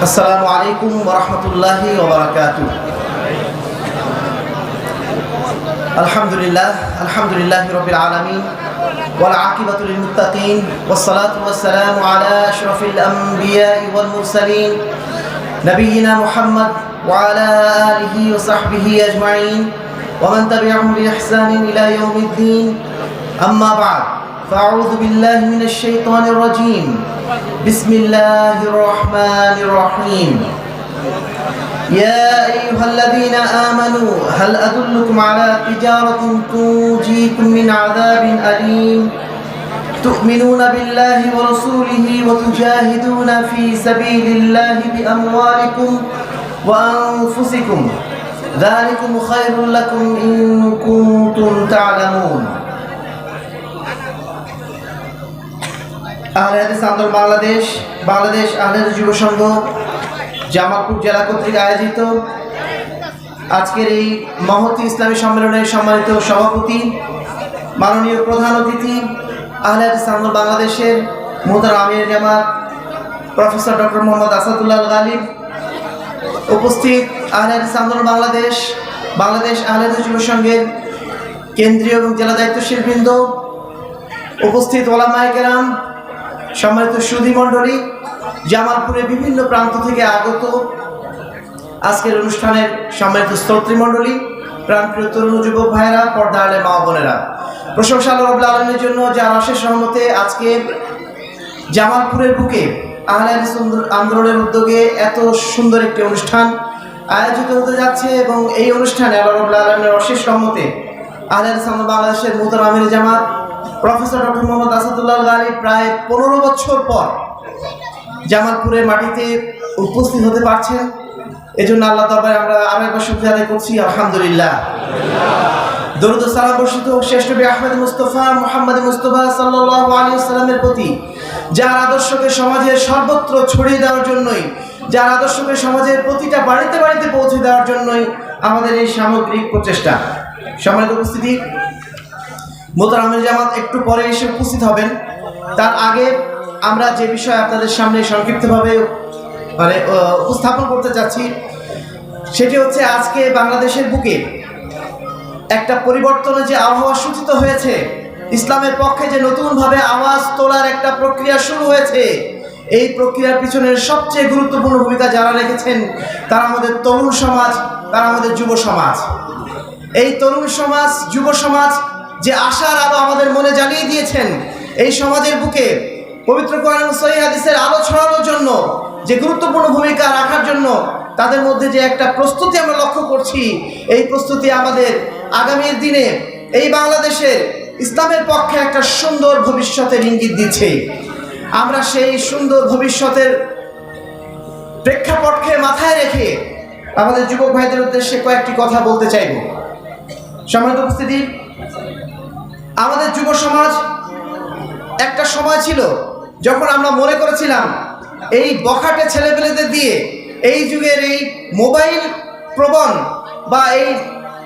আসসালামু আলাইকুম ওয়া রাহমাতুল্লাহি ওয়া বারাকাতুহু। আলহামদুলিল্লাহি রাব্বিল আলামিন ওয়াল আকিবাতু লিল মুত্তাকিন ওয়াস সালাতু ওয়াস সালামু আলা আশরাফিল আমবিয়াই ওয়াল মুরসালিন নবিয়িনা মুহাম্মদ ওয়া আলা আলিহি ওয়া সাহবিহি আজমাইন ওয়া মান তাবি'আহুম বিইহসানিন ইলা ইয়াউমিদ্দিন। আম্মা বা'দ, ফাআউযু বিল্লাহি মিনাশ শাইতানির রাজীম। বিসমিল্লাহির রহমানির রহিম। يا أيها الذين آمنوا هل أدلكم على تجارة تنجيكم من عذاب أليم تؤمنون بالله ورسوله وتجاهدون في سبيل الله بأموالكم وأنفسكم ذلكم خير لكم إن كنتم تعلمون। আহলে হাদিস আন্দোলন বাংলাদেশ আহলে হাদিস যুব সংঘ জামালপুর জেলা কর্তৃক আয়োজিত আজকের এই মহতী ইসলামী সম্মেলনের সম্মানিত সভাপতি, মাননীয় প্রধান অতিথি, আহলে হাদিস আন্দোলন বাংলাদেশের মুহতারাম আমির জামাত প্রফেসর ডক্টর মোহাম্মদ আসাদুল্লাহ গালিব, উপস্থিত আহলে হাদিস আন্দোলন বাংলাদেশ আহলে হাদিস যুব সংঘের কেন্দ্রীয় এবং জেলা দায়িত্বশীল বৃন্দ, উপস্থিত ওলামায়ে কেরাম, সম্মানিত সুধী মণ্ডলী, জামালপুরের বিভিন্ন প্রান্ত থেকে আগত আজকের অনুষ্ঠানের সম্মানিত শ্রোতৃ মণ্ডলী, প্রাণপ্রিয় তরুণ যুবক ভাইয়েরা, পর্দা আলে মা বোনেরা, প্রশংসা আল্লাহ রাব্বুল আলামিনের জন্য যার অশেষ রহমতে আজকে জামালপুরের বুকে আহলে হাদিস আন্দোলনের উদ্যোগে এত সুন্দর একটি অনুষ্ঠান আয়োজিত হতে যাচ্ছে। এবং এই অনুষ্ঠানে আল্লাহ রাব্বুল আলামিনের অশেষ রহমতে আহলে হাদিস আন্দোলন বাংলাদেশের মুহতারাম আমির জামাত প্রফেসর ডক্টর মোহাম্মদ আসাদুল্লাহ গালিব প্রায় 15 বছর পর জামালপুরের মাটিতে উপস্থিত হতে পারছেন। এজন্য আল্লাহ দরবারে আমরা আরো একবার শুকরিয়া আদায় করছি, আলহামদুলিল্লাহ। দরুদ ও সালাম বর্ষিত হোক শ্রেষ্ঠ নবী আহমদ মুস্তাফা মুহাম্মদ মুস্তাফা সাল্লাল্লাহু আলাইহি ওয়াসাল্লামের প্রতি, যার আদর্শকে সমাজের সর্বত্র ছড়িয়ে দেওয়ার জন্যই, যার আদর্শকে সমাজের প্রতিটা বাড়িতে বাড়িতে পৌঁছে দেওয়ার জন্যই আমাদের এই সামগ্রিক প্রচেষ্টা। সম্মানিত উপস্থিতি, মুহতারাম আমির জামাত একটু পরে এসে উপস্থিত হবেন। তার আগে আমরা যে বিষয় আপনাদের সামনে সংক্ষিপ্তভাবে উপস্থাপন করতে চাচ্ছি সেটি হচ্ছে আজকে বাংলাদেশের বুকে একটা পরিবর্তনের যে আবহাওয়া সূচিত হয়েছে, ইসলামের পক্ষে যে নতুনভাবে আওয়াজ তোলার একটা প্রক্রিয়া শুরু হয়েছে, এই প্রক্রিয়ার পিছনের সবচেয়ে গুরুত্বপূর্ণ ভূমিকা যারা রেখেছেন তারা আমাদের তরুণ সমাজ, তারা আমাদের যুব সমাজ। এই তরুণ সমাজ, যুব সমাজ যে আশার আলো আমাদের মনে জ্বালিয়ে দিয়েছেন, এই সমাজের বুকে পবিত্র কোরআন ও সহিহ হাদিসের আলো ছড়ানোর জন্য যে গুরুত্বপূর্ণ ভূমিকা রাখার জন্য তাদের মধ্যে যে একটা প্রস্তুতি আমরা লক্ষ্য করছি, এই প্রস্তুতি আমাদের আগামীর দিনে এই বাংলাদেশের ইসলামের পক্ষে একটা সুন্দর ভবিষ্যতের ইঙ্গিত দিচ্ছে। আমরা সেই সুন্দর ভবিষ্যতের প্রেক্ষাপটকে মাথায় রেখে আমাদের যুবক ভাইদের উদ্দেশ্যে কয়েকটি কথা বলতে চাইব। সম্মানিত উপস্থিতি, আমাদের যুব সমাজ একটা সময় ছিল যখন আমরা মনে করেছিলাম এই বখাটে ছেলেপেলেদের দিয়ে, এই যুগের এই মোবাইল প্রবণ বা এই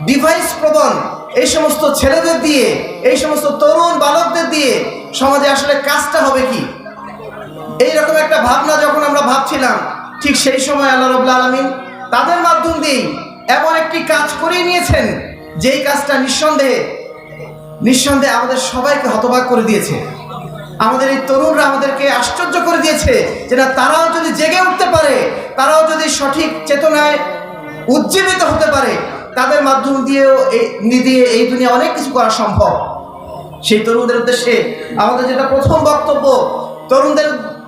ডিভাইস প্রবণ এই সমস্ত ছেলেদের দিয়ে, এই সমস্ত তরুণ বালকদের দিয়ে সমাজে আসলে কাজটা হবে কি, এইরকম একটা ভাবনা যখন আমরা ভাবছিলাম, ঠিক সেই সময় আল্লাহ রাব্বুল আলামিন তাদের মাধ্যম দিয়ে এমন একটি কাজ করিয়ে নিয়েছেন, যেই কাজটা নিঃসন্দেহে আমাদের সবাইকে হতবাক করে দিয়েছে। আমাদের এই তরুণরা আমাদেরকে আশ্চর্য করে দিয়েছে যে না, তারাও যদি জেগে উঠতে পারে, তারাও যদি সঠিক চেতনায় উজ্জীবিত হতে পারে, তাদের মাধ্যম দিয়েও এই দুনিয়া অনেক কিছু করা সম্ভব। সেই তরুণদের উদ্দেশ্যে আমাদের যেটা প্রথম বক্তব্য,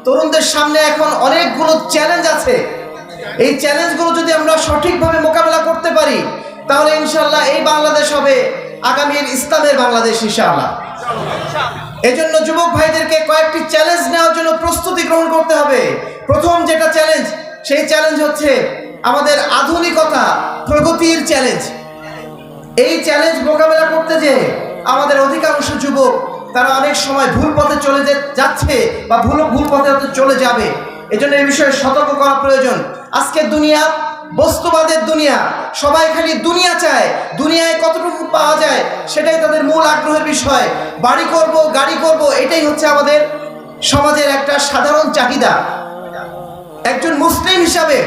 তরুণদের সামনে এখন অনেকগুলো চ্যালেঞ্জ আছে। এই চ্যালেঞ্জগুলো যদি আমরা সঠিকভাবে মোকাবেলা করতে পারি, তাহলে ইনশাআল্লাহ এই বাংলাদেশ হবে আগামীর ইসলামের বাংলাদেশ ইনশাআল্লাহ। এজন্য যুবক ভাইদেরকে কয়েকটি চ্যালেঞ্জ নেওয়ার জন্য প্রস্তুতি গ্রহণ করতে হবে। প্রথম যেটা চ্যালেঞ্জ, সেই চ্যালেঞ্জ হচ্ছে আমাদের আধুনিকতা প্রগতির চ্যালেঞ্জ। এই চ্যালেঞ্জ মোকাবেলা করতে যে আমাদের অধিকাংশ যুবক তারা অনেক সময় ভুল পথে চলে যাচ্ছে বা ভুল পথে চলে যাবে। এজন্য এই বিষয়ে সতর্ক করা প্রয়োজন। আজকের দুনিয়া বস্তুবাদের দুনিয়া, সবাই খালি দুনিয়া চায়, দুনিয়ায় কতটুকু পাওয়া যায় সেটাই তাদের মূল আগ্রহের বিষয়। বাড়ি করব, গাড়ি করব, এটাই হচ্ছে আমাদের সমাজের একটা সাধারণ চাহিদা। একজন মুসলিম হিসাবে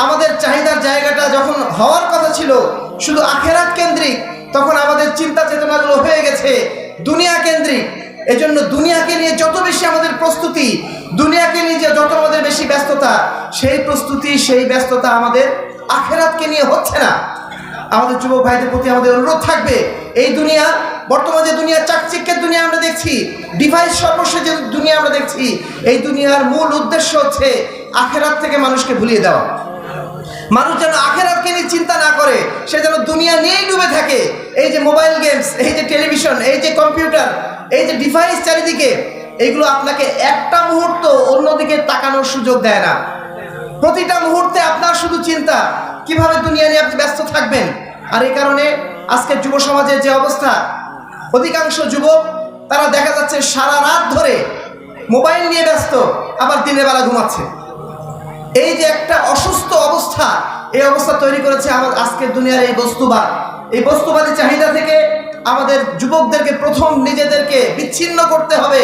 আমাদের চাহিদার জায়গাটা যখন হওয়ার কথা ছিল শুধু আখেরাত কেন্দ্রিক, তখন আমাদের চিন্তা চেতনাগুলো হয়ে গেছে দুনিয়া কেন্দ্রিক। এজন্য দুনিয়াকে নিয়ে যত বেশি আমাদের প্রস্তুতি, দুনিয়াকে নিয়ে যত আমাদের বেশি ব্যস্ততা, সেই প্রস্তুতি সেই ব্যস্ততা আমাদের আখেরাতকে নিয়ে হচ্ছে না। আমাদের যুবক ভাইদের প্রতি আমাদের অনুরোধ থাকবে, এই দুনিয়া, বর্তমানে যে দুনিয়া চাকচিক্যের দুনিয়া আমরা দেখছি, ডিভাইস সর্বস্ব যে দুনিয়া আমরা দেখছি, এই দুনিয়ার মূল উদ্দেশ্য হচ্ছে আখেরাত থেকে মানুষকে ভুলিয়ে দেওয়া। মানুষ যেন আখেরাতকে নিয়ে চিন্তা না করে, সে যেন দুনিয়া নিয়েই ডুবে থাকে। এই যে মোবাইল গেমস, এই যে টেলিভিশন, এই যে কম্পিউটার, এই যে ডিভাইস চারিদিকে, এইগুলো আপনাকে একটা মুহূর্ত অন্যদিকে তাকানোর সুযোগ দেয় না। প্রতিটা মুহূর্তে আপনার শুধু চিন্তা কিভাবে দুনিয়া নিয়ে আপনি ব্যস্ত থাকবেন। আর এই কারণে আজকের যুব সমাজের যে অবস্থা, অধিকাংশ যুবক তারা দেখা যাচ্ছে সারা রাত ধরে মোবাইল নিয়ে ব্যস্ত, আবার দিনের বেলা ঘুমাচ্ছে। এই যে একটা অসুস্থ অবস্থা, এই অবস্থা তৈরি করেছে আমাদের আজকের দুনিয়ার এই বস্তুবাদ। এই বস্তুবাদী চাহিদা থেকে আমাদের যুবকদেরকে প্রথম নিজেদেরকে বিচ্ছিন্ন করতে হবে।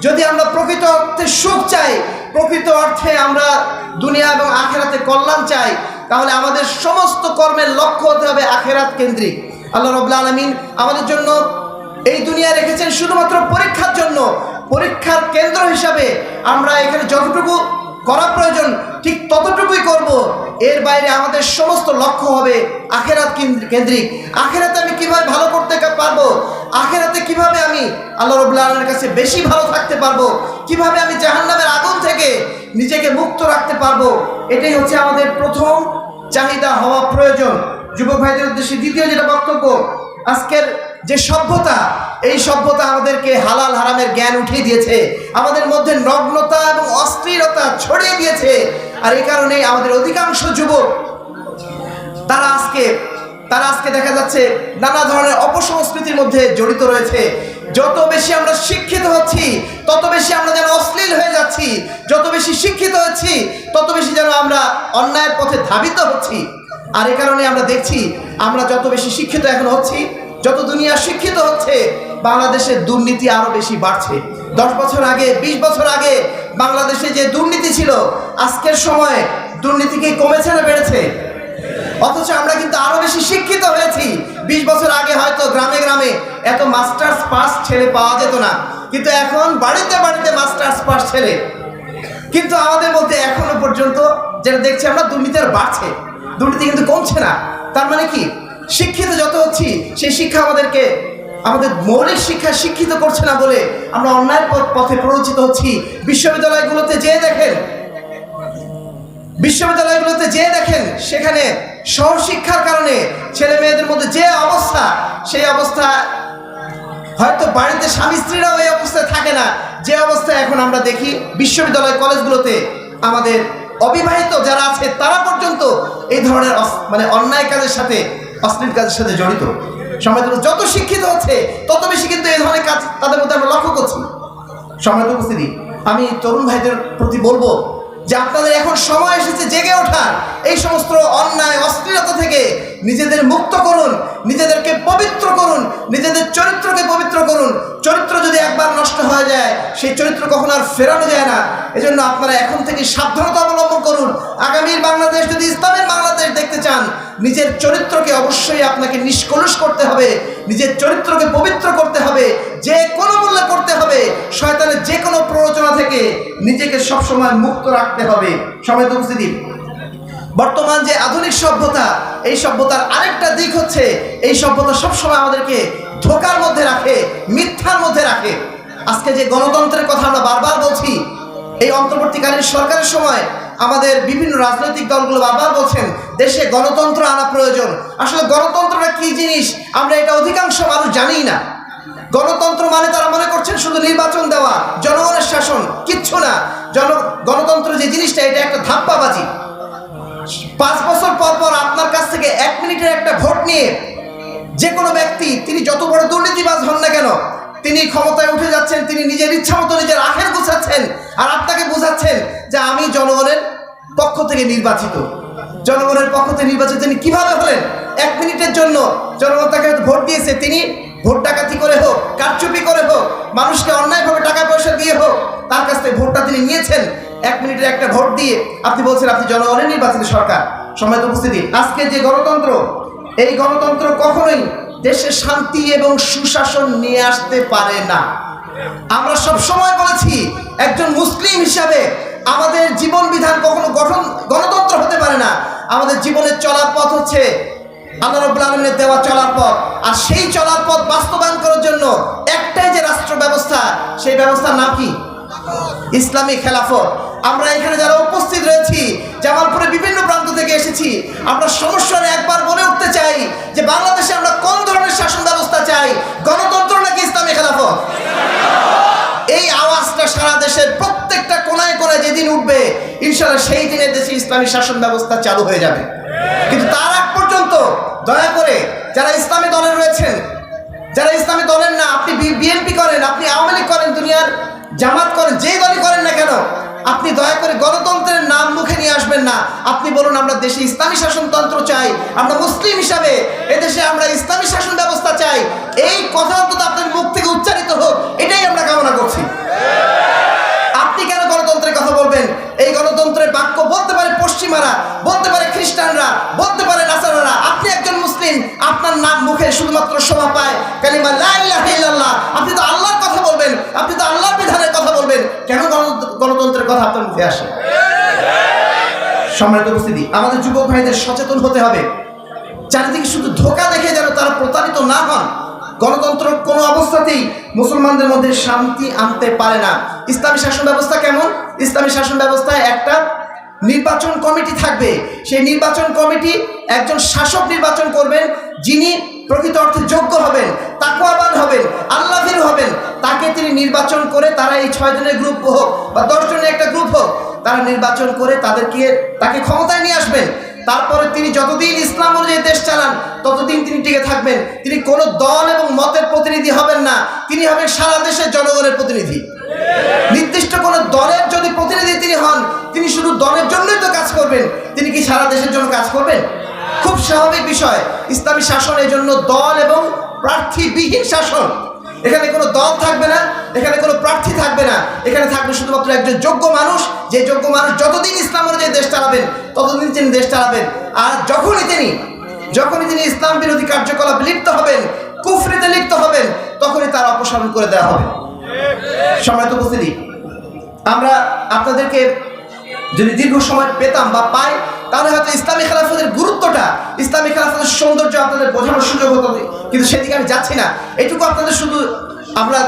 যদি আমরা প্রকৃত অর্থে সুখ চাই, প্রকৃত অর্থে আমরা দুনিয়া এবং আখেরাতে কল্যাণ চাই, তাহলে আমাদের সমস্ত কর্মের লক্ষ্য হতে হবে আখেরাত কেন্দ্রিক। আল্লাহ রাব্বুল আলামিন আমাদের জন্য এই দুনিয়া রেখেছেন শুধুমাত্র পরীক্ষার জন্য। পরীক্ষার কেন্দ্র হিসাবে আমরা এখানে যতটুকু করা প্রয়োজন ঠিক ততটুকুই করব। এর বাইরে আমাদের সমস্ত লক্ষ্য হবে আখেরাত কেন্দ্রিক। আখেরাতে আমি কিভাবে ভালো করতে পারবো, আখেরাতে কিভাবে আমি আল্লাহ রাব্বুল আলামিনের কাছে বেশি ভালো থাকতে পারবো, কিভাবে আমি জাহান্নামের আগুন থেকে নিজেকে মুক্ত রাখতে পারবো, এটাই হচ্ছে আমাদের প্রথম চাহিদা হওয়া প্রয়োজন। যুবক ভাইদের উদ্দেশ্যে দ্বিতীয় যেটা বক্তব্য, আজকের যে সভ্যতা, এই সভ্যতা আমাদেরকে হালাল হারামের জ্ঞান উঠিয়ে দিয়েছে, আমাদের মধ্যে নগ্নতা এবং অশ্লীলতা ছড়িয়ে দিয়েছে। আর এই কারণেই আমাদের অধিকাংশ যুবক তারা আজকে দেখা যাচ্ছে নানা ধরনের অপসংস্কৃতির মধ্যে জড়িত রয়েছে। যত বেশি আমরা শিক্ষিত হচ্ছি তত বেশি আমরা যেন অশ্লীল হয়ে যাচ্ছি, যত বেশি শিক্ষিত হচ্ছি তত বেশি যেন আমরা অন্যায়ের পথে ধাবিত হচ্ছি। আর এই কারণে আমরা দেখছি, আমরা যত বেশি শিক্ষিত এখন হচ্ছি, যত দুনিয়া শিক্ষিত হচ্ছে, বাংলাদেশের দুর্নীতি আরো বেশি বাড়ছে। 10 বছর আগে, 20 বছর আগে বাংলাদেশে যে দুর্নীতি ছিল, আজকের সময়ে দুর্নীতি কি কমেছে না বেড়েছে? অথচ আমরা কিন্তু আরো বেশি শিক্ষিত হয়েছি। 20 বছর আগে হয়তো গ্রামে গ্রামে এত মাস্টার্স পাস ছেলে পাওয়া যেত না, কিন্তু এখন বাড়িতে বাড়িতে মাস্টার্স পাস ছেলে। কিন্তু আমাদের মধ্যে এখনো পর্যন্ত যেটা দেখছি আমরা, দুর্নীতি আর বাড়ছে, দুর্নীতি কিন্তু কমছে না। তার মানে কি, শিক্ষিত যত হচ্ছি সেই শিক্ষা আমাদের মৌলিক শিক্ষা শিক্ষিত করছে না বলে আমরা অন্যায়ের পথে প্ররোচিত হচ্ছি। বিশ্ববিদ্যালয়গুলোতে যেয়ে দেখেন সেখানে সহশিক্ষার কারণে ছেলে মেয়েদের মধ্যে যে অবস্থা, সেই অবস্থা হয়তো বাড়িতে স্বামী স্ত্রীরাও এই অবস্থায় থাকে না, যে অবস্থায় এখন আমরা দেখি বিশ্ববিদ্যালয় কলেজগুলোতে আমাদের অবিবাহিত যারা আছে তারা পর্যন্ত এই ধরনের অন্যায় কাজের সাথে, অশ্লীল কাজের সাথে জড়িত। সমাজ যত শিক্ষিত হচ্ছে তত বেশি কিন্তু এই ধরনের কাজ তাদের মধ্যে আমরা লক্ষ্য করছি। সমাজের উপস্থিতি, আমি তরুণ ভাইদের প্রতি বলবো যে আপনাদের এখন সময় এসেছে জেগে ওঠার। এই সমস্ত অন্যায় অশ্লীলতা থেকে নিজেদের মুক্ত করুন, নিজেদেরকে পবিত্র করুন, নিজেদের চরিত্রকে পবিত্র করুন। চরিত্র যদি একবার নষ্ট হয়ে যায়, সেই চরিত্র কখনো আর ফেরানো যায় না। এজন্য আপনারা এখন থেকে সাবধানতা অবলম্বন করুন। আগামীর বাংলাদেশ যদি ইসলামের বাংলাদেশ দেখতে চান, নিজের চরিত্রকে অবশ্যই আপনাকে নিষ্কলুষ করতে হবে, নিজের চরিত্রকে পবিত্র করতে হবে, যে কোনো মূল্যে করতে হবে। শয়তানের যে কোনো প্ররোচনা থেকে নিজেকে সবসময় মুক্ত রাখতে হবে। সমাজের উপস্থিতি, বর্তমান যে আধুনিক সভ্যতা, এই সভ্যতার আরেকটা দিক হচ্ছে, এই সভ্যতা সবসময় আমাদেরকে ধোঁকার মধ্যে রাখে, মিথ্যার মধ্যে রাখে। আজকে যে গণতন্ত্রের কথা আমরা বারবার বলছি, এই অন্তর্বর্তীকালীন সরকারের সময় আমাদের বিভিন্ন রাজনৈতিক দলগুলো বারবার বলছেন দেশে গণতন্ত্র আনা প্রয়োজন। আসলে গণতন্ত্রটা কি জিনিস আমরা এটা অধিকাংশ মানুষ জানিই না। গণতন্ত্র মানে তারা মনে করছেন শুধু নির্বাচন দেওয়া, জনগণের শাসন, কিচ্ছু না। গণতন্ত্র যে জিনিসটা, এটা একটা ধাপ্পাবাজি। 5 বছর পর পর আপনার কাছ থেকে 1 মিনিটের একটা ভোট নিয়ে যে কোনো ব্যক্তি, তিনি যত বড় দুর্নীতিবাজ হন না কেন, তিনি ক্ষমতায় উঠে যাচ্ছেন, তিনি নিজের ইচ্ছা মতো নিজের আখের গুছাচ্ছেন, আর আপনাকে বোঝাচ্ছেন যে আমি জনগণের পক্ষ থেকে নির্বাচিত। জনগণের পক্ষ থেকে নির্বাচিত তিনি কিভাবে হলেন? 1 মিনিটের জন্য জনগণ তাকে ভোট দিয়েছে, তিনি ভোট ডাকাতি করে হোক, কারচুপি করে হোক, মানুষকে অন্যায়ভাবে টাকা পয়সা দিয়ে হোক, তার কাছ থেকে ভোটটা তিনি নিয়েছেন। 1 মিনিটের একটা ভোট দিয়ে আপনি বলছেন আপনি জনগণের নির্বাচিত সরকার। সম্মানিত উপস্থিতি, আজকে যে গণতন্ত্র, এই গণতন্ত্র কখনোই দেশে শান্তি এবং সুশাসন নিয়ে আসতে পারে না। আমরা সব সময় বলেছি একজন মুসলিম হিসাবে আমাদের জীবন বিধান কখনো গণতন্ত্র হতে পারে না। আমাদের জীবনের চলার পথ হচ্ছে আল্লাহ রাব্বুল আলামিনের দেওয়া চলার পথ, আর সেই চলার পথ বাস্তবায়ন করার জন্য একটাই যে রাষ্ট্র ব্যবস্থা, সেই ব্যবস্থার নাম কি? ইসলামী খেলাফত। আমরা এখানে যারা উপস্থিত রয়েছি, জামালপুরে বিভিন্ন প্রান্ত থেকে এসেছি, আমরা সমস্যার একবার বলে উঠতে চাই যে বাংলাদেশে আমরা কোন ধরনের শাসন ব্যবস্থা চাই, গণতন্ত্র নাকি ইসলামী খেলাফত? এই আওয়াজটা সারা দেশের প্রত্যেকটা কোনায় কোনায় যেদিন উঠবে, ইনশাআল্লাহ সেই দিনে দেশে ইসলামী শাসন ব্যবস্থা চালু হয়ে যাবে। কিন্তু তার আগ পর্যন্ত দয়া করে যারা ইসলামী দলে রয়েছেন, যারা ইসলামী দলের না, আপনি বিএনপি করেন, আপনি আওয়ামী লীগ করেন, দুনিয়ার জামাত করেন, যেই দলই করেন না কেন, আপনি দয়া করে গণতন্ত্রের নাম মুখে নিয়ে আসবেন না। আপনি বলুন আমরা দেশে ইসলামী শাসনতন্ত্র চাই, আমরা মুসলিম হিসাবে এদেশে আমরা ইসলামী শাসন ব্যবস্থা চাই। এই কথা অন্তত আপনার মুখ থেকে উচ্চারিত হোক, এটাই আমরা কামনা করছি। আপনি কেন গণতন্ত্রের কথা বলবেন? এই গণতন্ত্রের বাক্য বলতে পারে পশ্চিমারা, বলতে পারে খ্রিস্টানরা, বলতে পারে নাসারারা। আপনি একজন মুসলিম, আপনার নাম মুখে শুধুমাত্র শোভা পায় কালিমা লা ইলাহা ইল্লাল্লাহ। আপনি তো আল্লাহর কথা বলবেন, আপনি তো আল্লাহর বিধানের কথা বলবেন, কেন গণতন্ত্রের কথা আপনার মুখে আসে? সম্মানিত উপস্থিতি, আমাদের যুবক ভাইদের সচেতন হতে হবে। চারিদিকে শুধু ধোঁকা দেখে যেন তারা প্রতারিত না হন। গণতন্ত্র কোনো অবস্থাতেই মুসলমানদের মধ্যে শান্তি আনতে পারে না। ইসলামী শাসন ব্যবস্থা কেমন? ইসলামী শাসন ব্যবস্থায় একটা নির্বাচন কমিটি থাকবে। সেই নির্বাচন কমিটি একজন শাসক নির্বাচন করবেন, যিনি প্রকৃত অর্থে যোগ্য হবেন, তাকওয়াবান হবেন, আল্লাহভীরু হবেন। তাকে তিনি নির্বাচন করে, তারা এই 6 জনের গ্রুপ হোক বা 10 জনের একটা গ্রুপ হোক, তারা নির্বাচন করে তাকে ক্ষমতায় নিয়ে আসবেন। তারপরে তিনি যতদিন ইসলাম অনুযায়ী দেশ চালান ততদিন তিনি টিকে থাকবেন। তিনি কোনো দল এবং মতের প্রতিনিধি হবেন না, তিনি হবেন সারা দেশের জনগণের প্রতিনিধি। নির্দিষ্ট কোনো দলের যদি প্রতিনিধি তিনি হন, তিনি শুধু দলের জন্যই তো কাজ করবেন, তিনি কি সারা দেশের জন্য কাজ করবেন? খুব স্বাভাবিক বিষয়। ইসলামী শাসন এই জন্য দল এবং প্রার্থীবিহীন শাসন। এখানে কোনো দল থাকবে না, এখানে কোনো প্রার্থী থাকবে না, এখানে থাকবে শুধুমাত্র একজন যোগ্য মানুষ। যে যোগ্য মানুষ যতদিন ইসলাম অনুযায়ী দেশ চালাবেন ততদিন তিনি দেশ চালাবেন। আর যখনই তিনি ইসলাম বিরোধী কার্যকলাপ লিপ্ত হবেন, কুফরিতে লিপ্ত হবেন, তখনই তার অপসারণ করে দেওয়া হবে। সম্মানিত উপস্থিতি, আমরা আপনাদেরকে যদি দীর্ঘ সময় পেতাম বা পাই, তাহলে হয়তো ইসলামী খেলাফতের গুরুত্বটা, ইসলামী খেলাফতের সৌন্দর্য আপনাদের বোঝানোর সুযোগ হতো, কিন্তু সেদিকে আমি যাচ্ছি না। এটুকু আপনাদের শুধু আমরা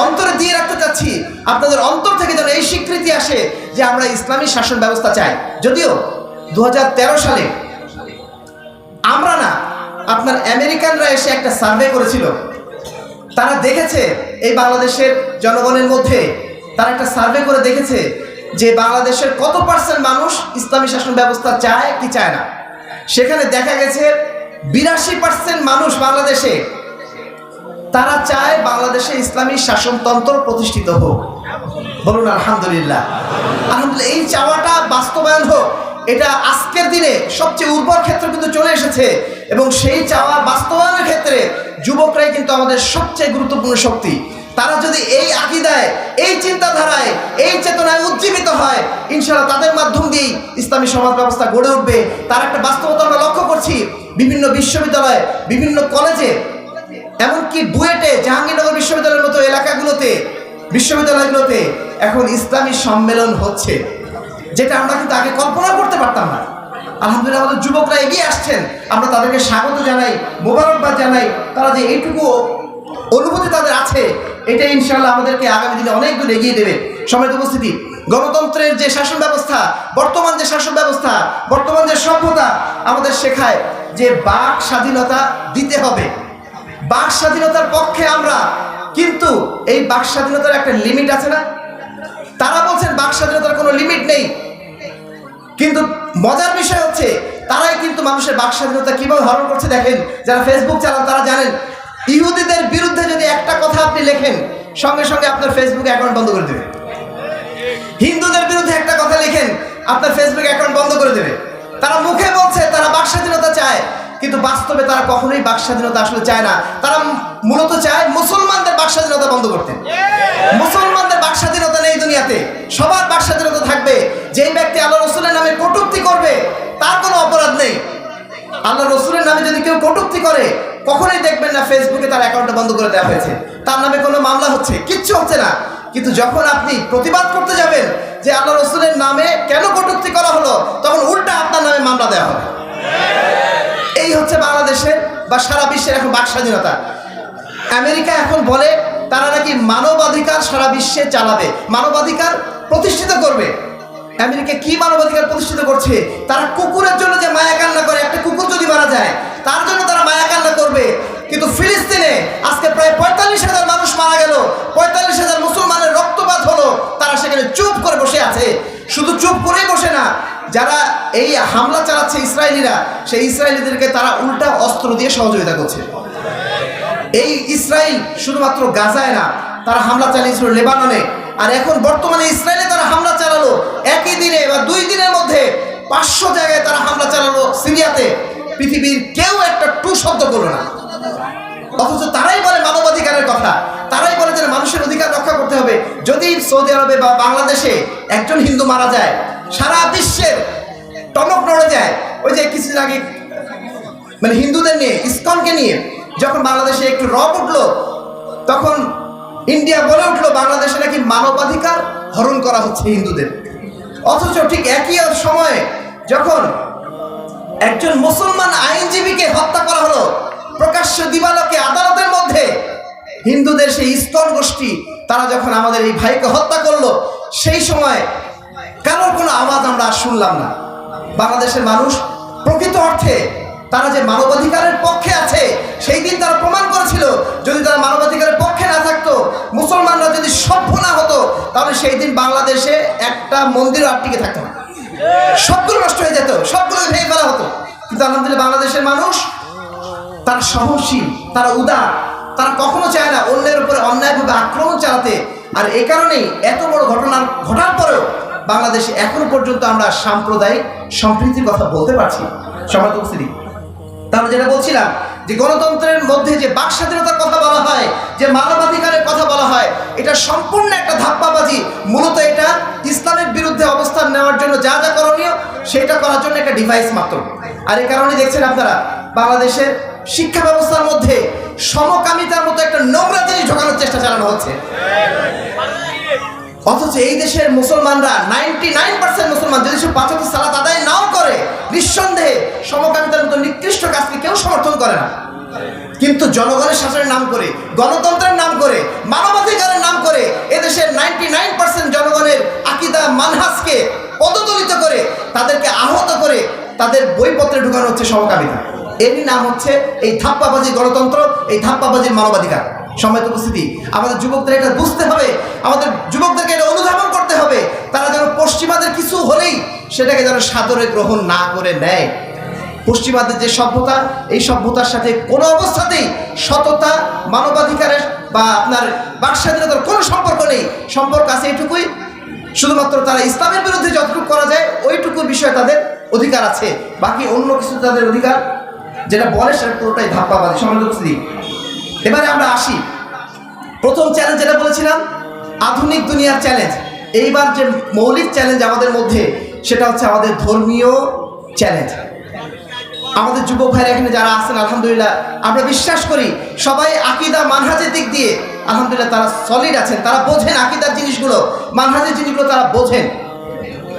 অন্তরে দিয়ে রাখতে চাচ্ছি, আপনাদের অন্তর থেকে যেন এই স্বীকৃতি আসে যে আমরা ইসলামী শাসন ব্যবস্থা চাই। যদিও 2013 সালে আমরা না, আপনার আমেরিকানরা এসে একটা সার্ভে করেছিল। তারা দেখেছে এই বাংলাদেশের জনগণের মধ্যে, তারা একটা সার্ভে করে দেখেছে যে বাংলাদেশের কত % মানুষ ইসলামী শাসন ব্যবস্থা চায় কি চায় না। সেখানে দেখা গেছে 82% মানুষ বাংলাদেশে তারা চায় বাংলাদেশে ইসলামী শাসনতন্ত্র প্রতিষ্ঠিত হোক। বলুন আলহামদুলিল্লাহ। আলহামদুলিল্লাহ, এই চাওয়াটা বাস্তবায়ন হোক, এটা আজকের দিনে সবচেয়ে উর্বর ক্ষেত্র কিন্তু চলে এসেছে। এবং সেই চাওয়া বাস্তবায়নের ক্ষেত্রে যুবকরাই কিন্তু আমাদের সবচেয়ে গুরুত্বপূর্ণ শক্তি। তারা যদি এই আকীদায়, এই চিন্তাধারায়, এই চেতনায় উজ্জীবিত হয়, ইনশাআল্লাহ তাদের মাধ্যম দিয়েই ইসলামী সমাজ ব্যবস্থা গড়ে উঠবে। তার একটা বাস্তবতা আমরা লক্ষ্য করছি বিভিন্ন বিশ্ববিদ্যালয়ে, বিভিন্ন কলেজে, এমনকি বুয়েটে, জাহাঙ্গীরনগর বিশ্ববিদ্যালয়ের মতো বিশ্ববিদ্যালয়গুলোতে এখন ইসলামী সম্মেলন হচ্ছে, যেটা আমরা কিন্তু আগে কল্পনা করতে পারতাম না। আলহামদুলিল্লাহ, আমাদের যুবকরা এগিয়ে আসছেন, আমরা তাদেরকে স্বাগত জানাই, মোবারকবাদ জানাই। তারা যে এইটুকু অনুভূতি তাদের আছে, এটা ইনশাআল্লাহ আমাদেরকে আগামী দিনে অনেক দূর এগিয়ে দেবে। সম্মানিত উপস্থিতি, গণতন্ত্রের যে শাসন ব্যবস্থা, বর্তমান যে শাসন ব্যবস্থা, বর্তমান যে সভ্যতা আমাদের শেখায় যে বাক স্বাধীনতা দিতে হবে। বাক স্বাধীনতার পক্ষে আমরা, কিন্তু এই বাক স্বাধীনতার একটা লিমিট আছে না? তারা বলছেন বাক স্বাধীনতার কোনো লিমিট নেই, কিন্তু মজার বিষয় হচ্ছে তারাই কিন্তু মানুষের বাক স্বাধীনতা কিভাবে হরণ করছে দেখেন। যারা ফেসবুক চালান তারা জানেন, ইহুদিদের বিরুদ্ধে যদি একটা কথা আপনি লেখেন, সঙ্গে সঙ্গে আপনার ফেসবুক অ্যাকাউন্ট বন্ধ করে দেবে। হিন্দুদের বিরুদ্ধে একটা কথা লেখেন, আপনার ফেসবুক অ্যাকাউন্ট বন্ধ করে দেবে। তারা মুখে বলছে তারা বাক স্বাধীনতা চায়, কিন্তু বাস্তবে তারা কখনোই বাক স্বাধীনতা আসলে চায় না। তারা মূলত চায় মুসলমানদের বাক স্বাধীনতা বন্ধ করতে। মুসলমানদের বাক স্বাধীনতা নেই দুনিয়াতে। দুনিয়াতে সবার বাক স্বাধীনতা থাকবে। যেই ব্যক্তি আল্লাহ রসুলের নামে কটূক্তি করবে তার কোনো অপরাধ নেই। আল্লাহ রসুলের নামে যদি কেউ কটূক্তি করে কখনোই দেখবেন না ফেসবুকে তার অ্যাকাউন্টটা বন্ধ করে দেওয়া হয়েছে, তার নামে কোনো মামলা হচ্ছে, কিচ্ছু হচ্ছে না। কিন্তু যখন আপনি প্রতিবাদ করতে যাবেন যে আল্লাহ রসুলের নামে কেন কটূক্তি করা হলো, তখন উল্টা আপনার নামে মামলা দেওয়া হবে। এই হচ্ছে বাংলাদেশের বা সারা বিশ্বের এখন বাক স্বাধীনতা। আমেরিকা এখন বলে তারা নাকি মানবাধিকার সারা বিশ্বে চালাবে, মানবাধিকার প্রতিষ্ঠিত করবে। আমেরিকা কি মানবাধিকার প্রতিষ্ঠিত করছে? তারা কুকুরের জন্য যে মায়া কান্না করে, একটা কুকুর যদি মারা যায় তার জন্য তারা মায়া কান্না করবে। কিন্তু ফিলিস্তিনে আজকে প্রায় ৪৫,০০০ মানুষ মারা গেল, ৪৫,০০০ মুসলমানের রক্তপাত হলো, তারা সেখানে চুপ করে বসে আছে। শুধু চুপ করেই বসে না, যারা এই হামলা চালাচ্ছে ইসরায়েলিরা, সেই ইসরায়েলিদেরকে তারা উল্টা অস্ত্র দিয়ে সহযোগিতা করছে। এই ইসরায়েল শুধুমাত্র গাজায় না, তারা হামলা চালিয়েছিল লেবাননে, আর এখন বর্তমানে ইসরায়েলে তারা হামলা চালালো একই দিনে বা 2 দিনের মধ্যে 500 জায়গায় তারা হামলা চালালো সিরিয়াতে। পৃথিবীর কেউ একটা টু শব্দ করলো না, অথচ তারাই বলে মানবাধিকারের কথা, তারাই বলে যে মানুষের অধিকার রক্ষা করতে হবে। যদি সৌদি আরবে বা বাংলাদেশে একজন হিন্দু মারা যায়, সারা বিশ্বের টনক নড়ে যায়। ওই যে কিছুদিন আগে মানে হিন্দুদের নিয়ে, ইসকনকে নিয়ে যখন বাংলাদেশে একটু রব উঠলো, তখন ইন্ডিয়া বলে উঠলো বাংলাদেশে নাকি মানবাধিকার হরণ করা হচ্ছে হিন্দুদের। অথচ ঠিক একই সময়ে যখন একজন মুসলমান আইনজীবীকে হত্যা করা হলো প্রকাশ্য দিবালোকে আদালতের মধ্যে, হিন্দুদের সেই ইসকন গোষ্ঠী তারা যখন আমাদের এই ভাইকে হত্যা করলো, সেই সময় কারোর কোনো আওয়াজ আমরা শুনলাম না। বাংলাদেশের মানুষ প্রকৃত অর্থে তারা যে মানবাধিকারের পক্ষে আছে, সেই দিন তারা প্রমাণ করেছিল। যদি তারা মানবাধিকারের পক্ষে না থাকতো, মুসলমানরা যদি সভ্য না হতো, তাহলে সেই দিন বাংলাদেশে একটা মন্দিরও আটকে থাকতো না, সবগুলো নষ্ট হয়ে যেত, সবগুলো ভেঙে ফেলা হতো। কিন্তু আলহামদুলিল্লাহ বাংলাদেশের মানুষ তারা সহনশীল, তারা উদার, তারা কখনো চায় না অন্যের উপরে অন্যায়ভাবে আক্রমণ চালাতে। আর এই কারণেই এত বড় ঘটনা ঘটার পরেও বাংলাদেশে এখনো পর্যন্ত আমরা সাম্প্রদায়িক সম্প্রীতির কথা বলতে পারছি। সম্মানিত উপস্থিতি, তাহলে যেটা বলছিলাম যে গণতন্ত্রের মধ্যে যে বাক স্বাধীনতার কথা বলা হয়, যে মানবাধিকারের কথা বলা হয়, এটা সম্পূর্ণ একটা ধাপ্পাবাজি। মূলত এটা ইসলামের বিরুদ্ধে অবস্থান নেওয়ার জন্য যা যা করণীয় সেটা করার জন্য একটা ডিভাইস মাত্র। আর এই কারণে দেখছেন আপনারা বাংলাদেশের শিক্ষা ব্যবস্থার মধ্যে সমকামিতার মতো একটা নোংরা জিনিস ঢোকানোর চেষ্টা চালানো হচ্ছে। অথচ এই দেশের মুসলমানরা 99% মুসলমান যদি 5 ওয়াক্ত সালাত আদায় নাও করে, নিঃসন্দেহে সমকামিতার মতো নিকৃষ্ট কাজকে কেউ সমর্থন করে না। কিন্তু জনগণের শাসনের নাম করে, গণতন্ত্রের নাম করে, মানবাধিকারের নাম করে এদেশের 99% জনগণের আকীদা মানহাজকে পদদলিত করে, তাদেরকে আহত করে তাদের বইপত্রে ঢুকানো হচ্ছে সমকামিতা। এরই নাম হচ্ছে এই ধাপ্পাবাজির গণতন্ত্র, এই ধাপ্পাবাজির মানবাধিকার। সম্মানিত উপস্থিতি, আমাদের যুবকদের এটা বুঝতে হবে, আমাদের যুবকদেরকে এটা অনুধাবন করতে হবে। তারা যেন পশ্চিমাদের কিছু হলেই সেটাকে যেন সাদরে গ্রহণ না করে নেয়। পশ্চিমাদের যে সভ্যতা, এই সভ্যতার সাথে কোনো অবস্থাতেই সততা, মানবাধিকারের বা আপনার বাক স্বাধীনতার কোনো সম্পর্ক নেই। সম্পর্ক আছে এইটুকুই, শুধুমাত্র তারা ইসলামের বিরুদ্ধে যতটুকু করা যায় ওইটুকু বিষয়ে তাদের অধিকার আছে, বাকি অন্য কিছু তাদের অধিকার যেটা বলে সেটা পুরোটাই ধাপ্পাবাজি। সম্মানিত উপস্থিতি, এবারে আমরা আসি প্রথম চ্যালেঞ্জ যেটা বলেছিলাম, আধুনিক দুনিয়ার চ্যালেঞ্জ। এইবার যে মৌলিক চ্যালেঞ্জ আমাদের মধ্যে সেটা হচ্ছে আমাদের ধর্মীয় চ্যালেঞ্জ। আমাদের যুবক ভাইরা এখানে যারা আছেন আলহামদুলিল্লাহ আমরা বিশ্বাস করি সবাই আকীদা মানহাজের দিক দিয়ে আলহামদুলিল্লাহ তারা সলিড আছেন, তারা বোঝেন আকীদার জিনিসগুলো, মানহাজের জিনিসগুলো তারা বোঝেন।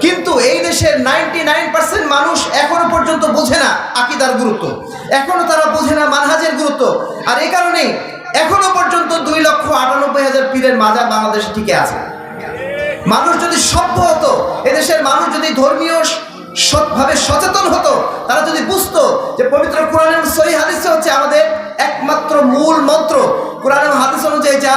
কিন্তু এই দেশের 99% মানুষ এখনো পর্যন্ত বোঝে না আকীদার গুরুত্ব, এখনো তারা বোঝে না মানহাজের গুরুত্ব। আর এই কারণেই এখনো পর্যন্ত 2,98,000 পীরের মাজার বাংলাদেশে টিকে আছে। মানুষ যদি সভ্য হতো, এদেশের মানুষ যদি ধর্মীয় সৎভাবে সচেতন হতো, তারা যদি বুঝতো যে পবিত্র কোরআন এবং সহিহ হাদিসে হচ্ছে আমাদের একমাত্র মূল মন্ত্র, কোরআন এবং হাদিস অনুযায়ী যা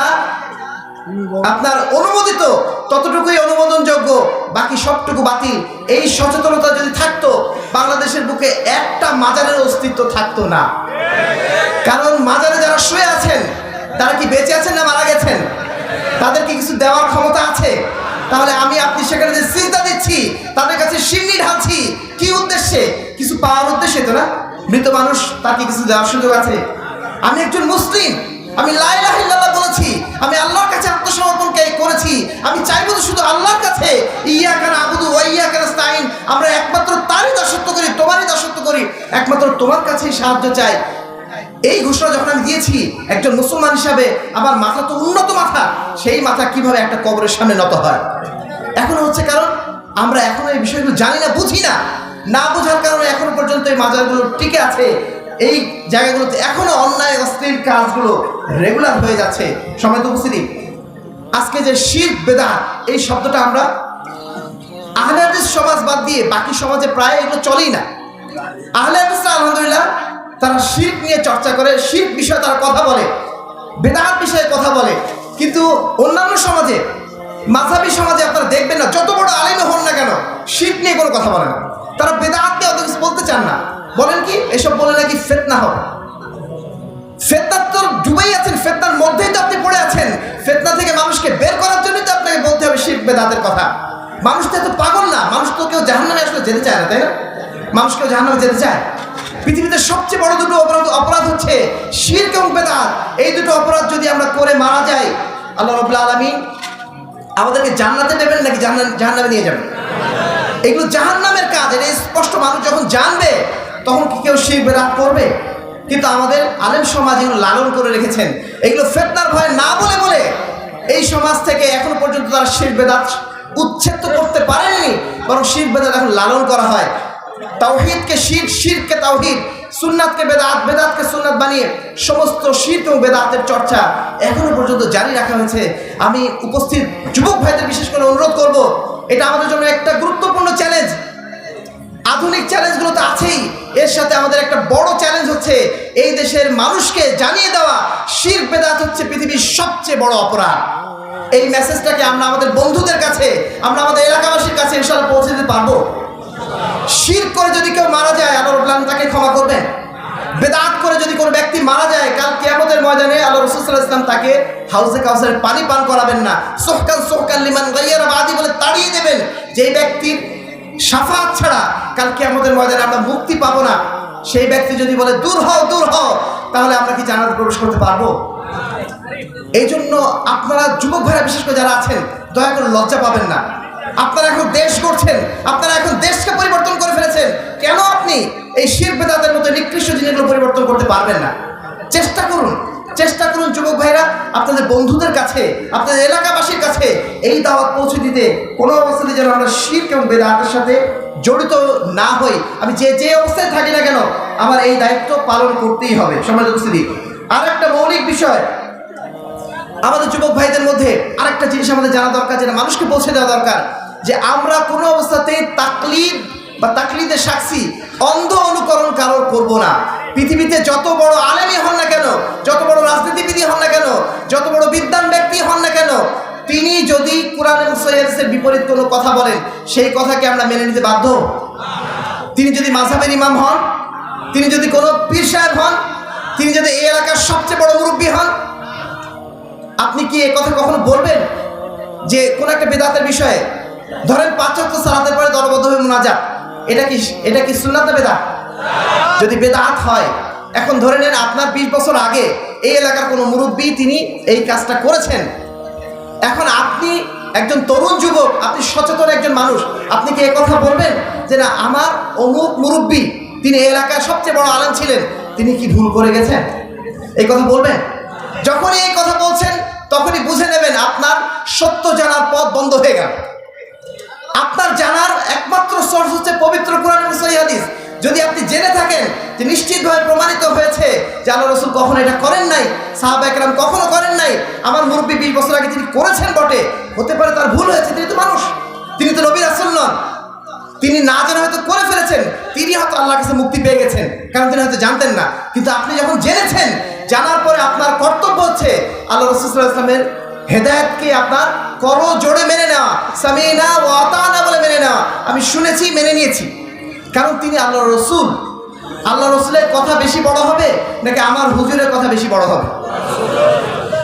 আপনার অনুমোদিত ততটুকুই অনুমোদনযোগ্য, বাকি সবটুকু বাতিল। এই সচেতনতা যদি থাকতো, বাংলাদেশের বুকে একটা মাজারের অস্তিত্ব থাকতো না। কারণ মাজারে যারা শুয়ে আছেন তারা কি বেঁচে আছেন না মারা গেছেন? তাদের কি কিছু দেওয়ার ক্ষমতা আছে? তাহলে আমি আপনি সেখানে যে সিজদা দিচ্ছি, তাদের কাছে সিন্নি ঢালছি, কি উদ্দেশ্যে? কিছু পাওয়ার উদ্দেশ্যে তো না। মৃত মানুষ, তার কি কিছু দেওয়ার সুযোগ আছে? আমি একজন মুসলিম, আমি লা ইলাহা ইল্লাল্লাহ বলেছি, আমি আল্লাহর কাছে আত্মসমর্পণকে করেছি, আমি চাইবো তো শুধু আল্লাহর কাছে, ইয়াকা না'বুদু ওয়া ইয়াকা নাস্তাঈন, আমরা একমাত্র তারই দাসত্ব করি, তোমারই দাসত্ব করি, একমাত্র তোমার কাছেই সাহায্য চাই। এই ঘোষণা যখন আমি দিয়েছি একজন মুসলমান হিসাবে, আমার মাথা তো উন্নত মাথা, সেই মাথা কিভাবে একটা কবরের সামনে নত হয়? এখনো হচ্ছে কারণ আমরা এখনো এই বিষয়গুলো জানি না, বুঝি না, না বোঝার কারণে এখনো পর্যন্ত এই মাজারগুলো টিকে আছে। এই জায়গাগুলোতে এখনো অন্যায় অশ্লীল কাজগুলো রেগুলার হয়ে যাচ্ছে। সম্মানিত উপস্থিতি, আজকে যে শিরক বেদাত এই শব্দটা আমরা আহলে হাদিস সমাজ বাদ দিয়ে বাকি সমাজে প্রায় এগুলো চলেই না। আহলে হাদিসরা আলহামদুলিল্লাহ তারা শিরক নিয়ে চর্চা করে, শিরক বিষয়ে তারা কথা বলে, বেদাত বিষয়ে কথা বলে, কিন্তু অন্যান্য সমাজে, মাযহাবী সমাজে আপনারা দেখবেন না, যত বড় আলেম হন না কেন শিরক নিয়ে কোনো কথা বলে না। তারা বেদাত নিয়ে অত কিছু বলতে চান না। বলেন কি, এসব বলে নাকি ফিতনা হবে। ফিতনার তো ডুবেই আছেন, ফিতনার মধ্যেই তো আপনি পড়ে আছেন। ফিতনা থেকে মানুষকে বের করার জন্যই তো আপনাকে বলতে হবে শিরক বেদাতের কথা। মানুষ তো এত পাগল না, মানুষ তো কেউ জাহান্নামে আসলে যেতে চায় না, তাই না? মানুষ কেউ জাহান্নামে যেতে চায়? পৃথিবীতে সবচেয়ে বড় দুটো অপরাধ হচ্ছে শিরক এবং বেদাত। এই দুটো অপরাধ যদি আমরা করে মারা যাই, আল্লাহ রাব্বুল আলামিন আমাদেরকে জান্নাতে নেবেন নাকি জাহান্নামে নিয়ে যাবেন? এগুলো জাহান্নামের কাজ, এটা স্পষ্ট। মানুষ যখন জানবে তখন কি কেউ শিরক বেদাত করবে? কিন্তু আমাদের আলেম সমাজ এগুলো লালন করে রেখেছেন। এগুলো ফিতনার ভয় না বলে বলে এই সমাজ থেকে এখনো পর্যন্ত তারা শিরক বেদাত উচ্ছেদ তো করতে পারেননি, বরং শিরক বেদাত এখন লালন করা হয়। তাওহীদকে শিরক, শিরককে তাওহীদ, সুন্নাতকে বেদাত, বেদাতকে সুন্নাত বানিয়ে সমস্ত শিরক এবং বেদাতের চর্চা এখনো পর্যন্ত জারি রাখা হয়েছে। আমি উপস্থিত যুবক ভাইদের বিশেষ করে অনুরোধ করব, এটা আমাদের জন্য একটা গুরুত্বপূর্ণ চ্যালেঞ্জ। আধুনিক চ্যালেঞ্জগুলো তো আছেই, এর সাথে আমাদের একটা বড় চ্যালেঞ্জ হচ্ছে এই দেশের মানুষকে জানিয়ে দেওয়া শিরক বেদাত হচ্ছে পৃথিবীর সবচেয়ে বড় অপরাধ। এই মেসেজটাকে আমরা আমাদের বন্ধুদের কাছে, আমরা আমাদের এলাকাবাসীর কাছে ইনশাআল্লাহ পৌঁছে দিতে পারবো। শিরক করে যদি কেউ মারা যায়, আল্লাহ রাব্বুল আলামিন তাকে ক্ষমা করবেন। বেদাত করে যদি কোনো ব্যক্তি মারা যায়, কাল কিয়ামতের ময়দানে আল্লাহ রাসূল সাল্লাল্লাহু আলাইহি ওয়াসাল্লাম তাকে হাউজে কাউসারের পানি পান করাবেন না, সুহকান সুহকান লিমান গায়্যারা বাদি বলে তাড়িয়ে দেবেন। যেই ব্যক্তির শাফাআত ছাড়া কাল কিয়ামতের ময়দানে আমরা মুক্তি পাবো না, সেই ব্যক্তি যদি বলে দূর হও দূর হও, তাহলে আমরা কি জান্নাতে প্রবেশ করতে পারবো? এই জন্য আপনারা যুবক ভাইরা বিশেষ করে যারা আছেন, দয়া করে লজ্জা পাবেন না। আপনারা এখন দেশ করছেন, আপনারা এখন দেশকে পরিবর্তন করে ফেলেছেন, কেন আপনি এই শিরক বেদাতের মতো নিকৃষ্ট জিনিসগুলো পরিবর্তন করতে পারবেন না? চেষ্টা করুন, চেষ্টা করুন যুবক ভাইরা, আপনাদের বন্ধুদের কাছে, আপনাদের এলাকাবাসীর কাছে এই দাওয়াত পৌঁছে দিতে। কোনো অবস্থাতে যেন আমরা শিরক এবং বেদাতের সাথে জড়িত না হই। আমি যে অবস্থায় থাকি না কেন, আমার এই দায়িত্ব পালন করতেই হবে। সম্মানিত উপস্থিতি, আর একটা মৌলিক বিষয় আমাদের যুবক ভাইদের মধ্যে আরেকটা জিনিস আমাদের জানা দরকার, যেটা মানুষকে পৌঁছে দেওয়া দরকার, যে আমরা কোনো অবস্থাতেই তাকলিদ বা তাকলিদের সাক্ষী, অন্ধ অনুকরণ কারোর করব না। পৃথিবীতে যত বড় আলেমই হন না কেন, যত বড় রাজনীতিবিদই হন না কেন, যত বড় বিদ্বান ব্যক্তি হন না কেন, তিনি যদি কুরআন এবং সহিহ হাদিসের বিপরীত কোনো কথা বলেন, সেই কথাকে আমরা মেনে নিতে বাধ্য। তিনি যদি মাযহাবের ইমাম হন, তিনি যদি কোনো পীর সাহেব হন, তিনি যদি এই এলাকার সবচেয়ে বড় মুরব্বী হন, আপনি কি এই কথা কখনো বলবেন যে কোন একটা বেদাতের বিষয়ে? ধরেন 5 ওয়াক্ত সালাতের পরে দলবদ্ধভাবে মুনাজাত, এটা কি সুন্নাত না বেদাত? যদি বেদাত হয়, এখন ধরে নেন আপনার 20 বছর আগে এই এলাকার কোনো মুরব্বী তিনি এই কাজটা করেছেন, এখন আপনি একজন তরুণ যুবক, আপনি সচেতন একজন মানুষ, আপনি কি এই কথা বলবেন যে না, আমার অমুক মুরব্বী তিনি এই এলাকার সবচেয়ে বড় আলেম ছিলেন, তিনি কি ভুল করে গেছেন? এই কথা বলবেন? যখনই এই কথা বলছেন তখনই বুঝে নেবেন আপনার সত্য জানার পথ বন্ধ হয়ে গেল। আপনার জানার একমাত্র সোর্স হচ্ছে পবিত্র কুরআন এবং সহিহ হাদিস। যদি আপনি জেনে থাকেন যে নিশ্চিতভাবে প্রমাণিত হয়েছে যে আল্লাহ রাসূল কখনো এটা করেন নাই, সাহাবা একরাম কখনো করেন নাই, আমার মুরব্বী 20 বছর আগে তিনি করেছেন বটে, হতে পারে তার ভুল হয়েছে, তিনি তো মানুষ, তিনি তো নবী রাসূল নন, তিনি না জেনে হয়তো করে ফেলেছেন, তিনি হয়তো আল্লাহর কাছে মুক্তি পেয়ে গেছেন, কারণ তিনি হয়তো জানতেন না। কিন্তু আপনি যখন জেনেছেন, জানার পরে আপনার কর্তব্য হচ্ছে আল্লাহ রাসূল সাল্লাল্লাহু আলাইহি ওয়াসাল্লামের হেদায়েতকে আপনার করো জোরে মেনে নেওয়া, সামিনা ওয়া আতানা বলে মেনে নেওয়া। আমি শুনেছি, মেনে নিয়েছি, কারণ তিনি আল্লাহ রসুল। আল্লাহ রসুলের কথা বেশি বড় হবে নাকি আমার হুজুরের কথা বেশি বড় হবে?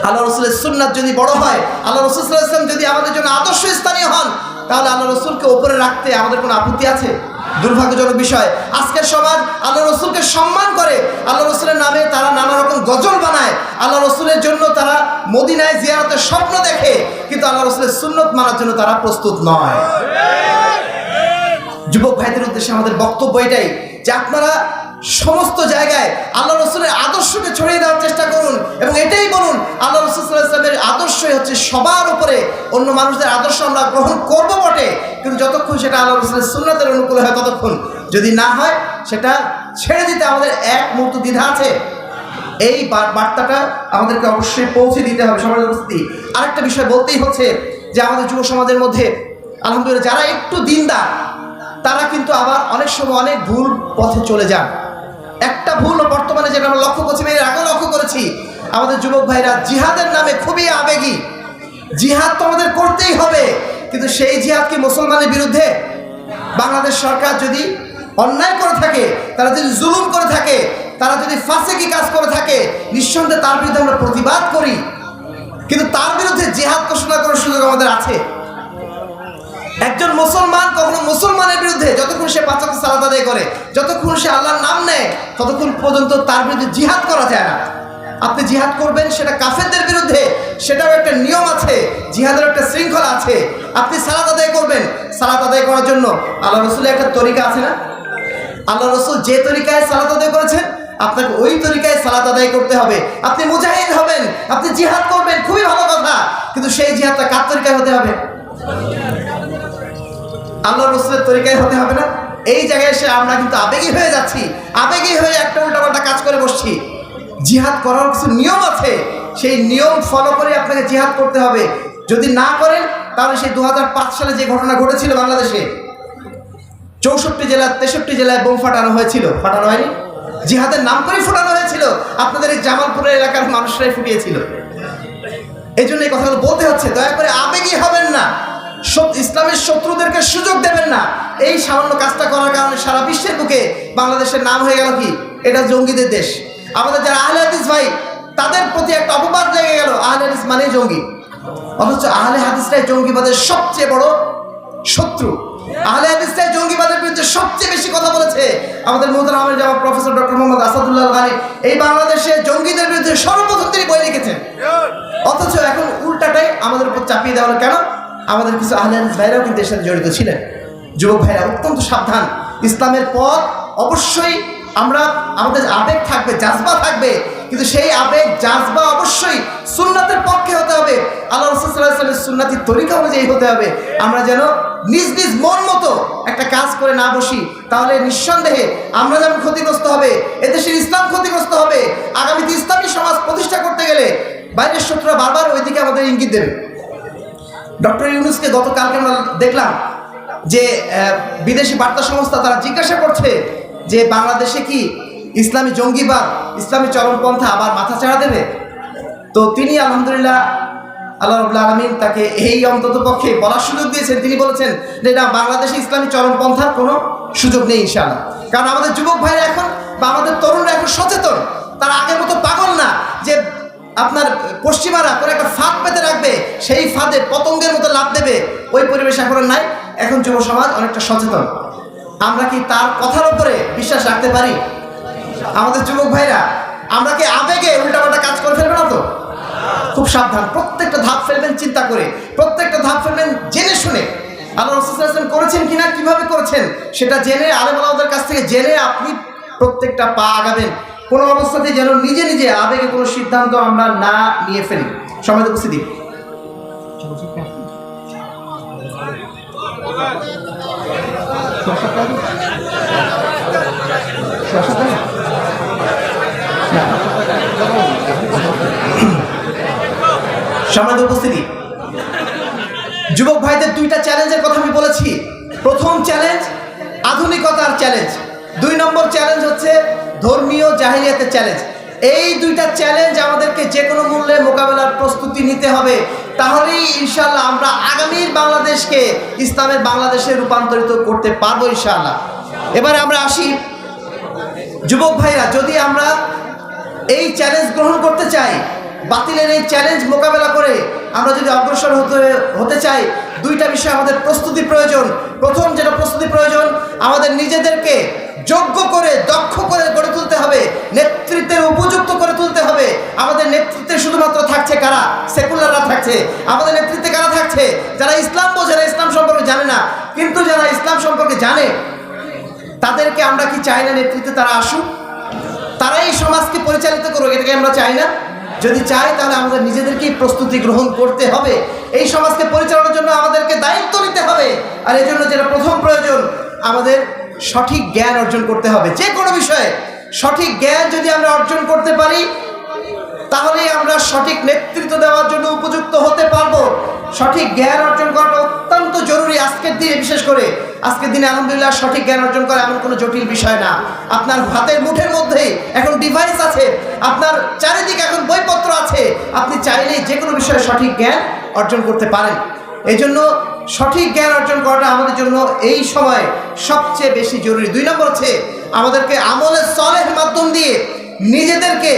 আল্লাহ রসুলের সুন্নাত যদি বড় হয়, আল্লাহ রসুল সাল্লাল্লাহু আলাইহি ওয়াসাল্লাম যদি আমাদের জন্য আদর্শ স্থানীয় হন, তাহলে আল্লাহ রসুলকে উপরে রাখতে আমাদের কোনো আপত্তি আছে? দুর্ভাগ্যজনক বিষয়, আজকের সমাজ আল্লাহ রসুলকে সম্মান করে, আল্লাহ রসুলের নামে তারা নানা রকম গজল বানায়, আল্লাহ রসুলের জন্য তারা মদিনায় জিয়ারতের স্বপ্ন দেখে, কিন্তু আল্লাহ রসুলের সুন্নত মানার জন্য তারা প্রস্তুত নয়। যুবক ভাইদের উদ্দেশ্যে আমাদের বক্তব্য এটাই যে আপনারা সমস্ত জায়গায় আল্লাহ রসুলের আদর্শকে ছড়িয়ে দেওয়ার চেষ্টা করুন এবং এটাই বলুন আল্লাহ রসুল সাল্লাল্লাহু আলাইহি ওয়াসাল্লামের আদর্শই হচ্ছে সবার উপরে। অন্য মানুষদের আদর্শ আমরা গ্রহণ করব বটে, কিন্তু যতক্ষণ সেটা আল্লাহ রসুলের সুন্নতের অনুকূলে হয় ততক্ষণ, যদি না হয় সেটা ছেড়ে দিতে আমাদের এক মুহূর্ত দ্বিধা আছে। এই বার্তাটা আমাদেরকে অবশ্যই পৌঁছে দিতে হবে সমাজের উপস্থিতি। আরেকটা বিষয় বলতেই হচ্ছে যে আমাদের যুব সমাজের মধ্যে আলহামদুলিল্লাহ যারা একটু দিনদার তারা কিন্তু আবার অনেক সময় অনেক ভুল পথে চলে যান। একটা ভুল বর্তমানে যেটা আমরা লক্ষ্য করছি, এর আগে লক্ষ্য করেছি, আমাদের যুবক ভাইরা জিহাদের নামে খুবই আবেগী। জিহাদ তো আমাদের করতেই হবে, কিন্তু সেই জিহাদ কি মুসলমানের বিরুদ্ধে? বাংলাদেশ সরকার যদি অন্যায় করে থাকে, তারা যদি জুলুম করে থাকে, তারা যদি ফাসিকি কাজ করে থাকে, নিঃসন্দেহে তার বিরুদ্ধে আমরা প্রতিবাদ করি, কিন্তু তার বিরুদ্ধে জিহাদ ঘোষণা করার সুযোগ আমাদের আছে। একজন মুসলমান কখনো মুসলমানের বিরুদ্ধে, যতক্ষণ সে ৫ ওয়াক্ত সালাত আদায় করে, যতক্ষণ সে আল্লাহর নাম নেয়, ততক্ষণ পর্যন্ত তার বিরুদ্ধে জিহাদ করা যায় না। আপনি জিহাদ করবেন সেটা কাফেরদের বিরুদ্ধে, সেটাও একটা নিয়ম আছে, জিহাদের একটা শৃঙ্খলা আছে। আপনি সালাত আদায় করবেন, সালাত আদায় করার জন্য আল্লাহ রসুলের একটা তরিকা আছে না? আল্লাহ রসুল যে তরিকায় সালাত আদায় করেছেন আপনাকে ওই তরিকায় সালাত আদায় করতে হবে। আপনি মুজাহিদ হবেন, আপনি জিহাদ করবেন, খুবই ভালো কথা, কিন্তু সেই জিহাদটা কার তরিকায় হতে হবে? আল্লাহ রসুলের তরিকায় হতে হবে না? এই জায়গায় এসে আমরা কিন্তু আবেগী হয়ে যাচ্ছি, আবেগী হয়ে একটা উল্টাপাল্টা কাজ করে বসছি। জিহাদ করার কিছু নিয়ম আছে, সেই নিয়ম ফলো করে আপনাকে জিহাদ করতে হবে। যদি না করেন তাহলে সেই 2005 সালে যে ঘটনা ঘটেছিল বাংলাদেশে, 64 জেলা 63 জেলায় বোম ফাটানো হয়েছিল, ফাটানো হয়নি? জিহাদের নাম করেই ফাটানো হয়েছিল। আপনাদের এই জামালপুরের এলাকার মানুষরাই ফুটিয়েছিল। এই জন্য এই কথাগুলো বলতে হচ্ছে। দয়া করে আবেগী হবেন না, ইসলামের শত্রুদেরকে সুযোগ দেবেন না। এই সামান্য কাজটা করার কারণে সারা বিশ্বের বুকে বাংলাদেশের নাম হয়ে গেল কি এটা জঙ্গিদের দেশ। আমাদের যারা আহলে হাদিস ভাই তাদের প্রতি একটা অপবাদ লেগে গেল, আহলে হাদিস মানেই জঙ্গি। অথচ আহলে হাদিসরাই জঙ্গিবাদের সবচেয়ে বড় শত্রু। আহলে হাদিসরাই জঙ্গিবাদের বিরুদ্ধে সবচেয়ে বেশি কথা বলেছে। আমাদের মুহতারাম আমির জামাত প্রফেসর ডক্টর মোহাম্মদ আসাদুল্লাহ আল গানী এই বাংলাদেশে জঙ্গিদের বিরুদ্ধে সর্বপ্রথম তিনি বই লিখেছেন। অথচ এখন উল্টাটাই আমাদের উপর চাপিয়ে দেওয়া হলো। কেন? আমাদের কিছু আহলে হাদিস ভাইরাও কিন্তু এর সাথে জড়িত ছিলেন। যুবক ভাইরা অত্যন্ত সাবধান। ইসলামের পথ অবশ্যই আমাদের আবেগ থাকবে, জাজবা থাকবে, কিন্তু সেই আবেগ জাজবা অবশ্যই সুন্নাতের পক্ষে হতে হবে। আল্লাহ রাসূল সাল্লাল্লাহু আলাইহি ওয়াসাল্লামের সুন্নতি তরিকা অনুযায়ী হতে হবে। আমরা যেন নিজ নিজ মন মতো একটা কাজ করে না বসি, তাহলে নিঃসন্দেহে আমরা যেমন ক্ষতিগ্রস্ত হবে, এদেশের ইসলাম ক্ষতিগ্রস্ত হবে। আগামীতে ইসলামী সমাজ প্রতিষ্ঠা করতে গেলে বাইরের শত্রুরা বারবার ওইদিকে আমাদের ইঙ্গিত দেবে। ডক্টর ইউনূসকে গতকালকে আমরা দেখলাম যে বিদেশি বার্তা সংস্থা তারা জিজ্ঞাসা করছে যে বাংলাদেশে কি ইসলামী জঙ্গিবাদ, ইসলামী চরমপন্থা আবার মাথা চাড়া দেবে? তো তিনি আলহামদুলিল্লাহ আল্লাহ রাব্বুল আলামিন তাকে এই অন্তত পক্ষে বলার সুযোগ দিয়েছেন। তিনি বলেছেন যে না, বাংলাদেশে ইসলামী চরমপন্থার কোনো সুযোগ নেই ইনশাআল্লাহ। কারণ আমাদের যুবক ভাইরা এখন বা আমাদের তরুণরা এখন সচেতন, তারা আগের মতো পাগল না যে আপনার পশ্চিমারা করে একটা ফাঁদ পেতে রাখবে, সেই ফাঁদে পতঙ্গের মতো লাফ দেবে, ওই পরিবেশ এখন নাই। এখন যুব সমাজ অনেকটা সচেতন। আমরা কি তার কথার উপরে বিশ্বাস রাখতে পারি? আমাদের যুবক ভাইরা আমরা কি আবেগে উল্টাপাল্টা কাজ করে ফেলবে না তো? খুব সাবধান, প্রত্যেকটা ধাপ ফেলবেন চিন্তা করে, প্রত্যেকটা ধাপ ফেলবেন জেনে শুনে। আল্লাহ রাসূল সাল্লাল্লাহু আলাইহি ওয়াসাল্লাম করেছেন কিনা, কিভাবে করেছেন সেটা জেনে, আলেম ওলামাদের কাছ থেকে জেনে আপনি প্রত্যেকটা পা আগাবেন। কোনো অবস্থাতেই যেন নিজে নিজে আবেগে কোনো সিদ্ধান্ত আমরা না নিয়ে ফেলি। সমাজে উপস্থিতি যুবক ভাইদের দুইটা চ্যালেঞ্জের কথা আমি বলেছি। প্রথম চ্যালেঞ্জ আধুনিকতার চ্যালেঞ্জ, 2 নম্বর চ্যালেঞ্জ হচ্ছে ধর্মীয় জাহিলিয়াতের চ্যালেঞ্জ। এই দুইটা চ্যালেঞ্জ আমাদেরকে যে কোনো মূল্যে মোকাবেলার প্রস্তুতি নিতে হবে, তাহলেই ইনশাআল্লাহ আমরা আগামীর বাংলাদেশকে ইসলামের বাংলাদেশে রূপান্তরিত করতে পারবো ইনশাআল্লাহ। এবারে আমরা আসি যুবক ভাইরা, যদি আমরা এই চ্যালেঞ্জ গ্রহণ করতে চাই, বাতিলের এই চ্যালেঞ্জ মোকাবেলা করে আমরা যদি অগ্রসর হতে চাই, দুইটা বিষয় আমাদের প্রস্তুতি প্রয়োজন। প্রথম যেটা প্রস্তুতি প্রয়োজন, আমাদের নিজেদেরকে যোগ্য করে দক্ষ করে গড়ে তুলতে হবে, নেতৃত্বের উপযুক্ত করে তুলতে হবে। আমাদের নেতৃত্বে শুধুমাত্র থাকছে কারা? সেকুলাররা থাকছে। আমাদের নেতৃত্বে কারা থাকছে? যারা ইসলাম বোঝে না, ইসলাম সম্পর্কে জানে না। কিন্তু যারা ইসলাম সম্পর্কে জানে তাদেরকে আমরা কি চাই না নেতৃত্বে তারা আসুক, তারাই সমাজকে পরিচালিত করুক? এটাকে আমরা চাই না? যদি চাই তাহলে আমাদের নিজেদেরকেই প্রস্তুতি গ্রহণ করতে হবে। এই সমাজকে পরিচালনার জন্য আমাদেরকে দায়িত্ব নিতে হবে। আর এই জন্য যেটা প্রথম প্রয়োজন, আমাদের সঠিক জ্ঞান অর্জন করতে হবে। যে কোনো বিষয়ে সঠিক জ্ঞান যদি আমরা অর্জন করতে পারি তাহলেই আমরা সঠিক নেতৃত্ব দেওয়ার জন্য উপযুক্ত হতে পারবো। সঠিক জ্ঞান অর্জন করাটা অত্যন্ত জরুরি আজকের দিনে। বিশেষ করে আজকের দিনে আলহামদুলিল্লাহ সঠিক জ্ঞান অর্জন করা এমন কোনো জটিল বিষয় না। আপনার হাতের মুঠের মধ্যেই এখন ডিভাইস আছে, আপনার চারিদিকে এখন বইপত্র আছে, আপনি চাইলেই যে কোনো বিষয়ে সঠিক জ্ঞান অর্জন করতে পারেন। এই জন্য সঠিক জ্ঞান অর্জন করাটা আমাদের জন্য এই সময় সবচেয়ে বেশি জরুরি। 2 নম্বর হচ্ছে আমাদেরকে আমলে সলেহ মাধ্যম দিয়ে নিজেদেরকে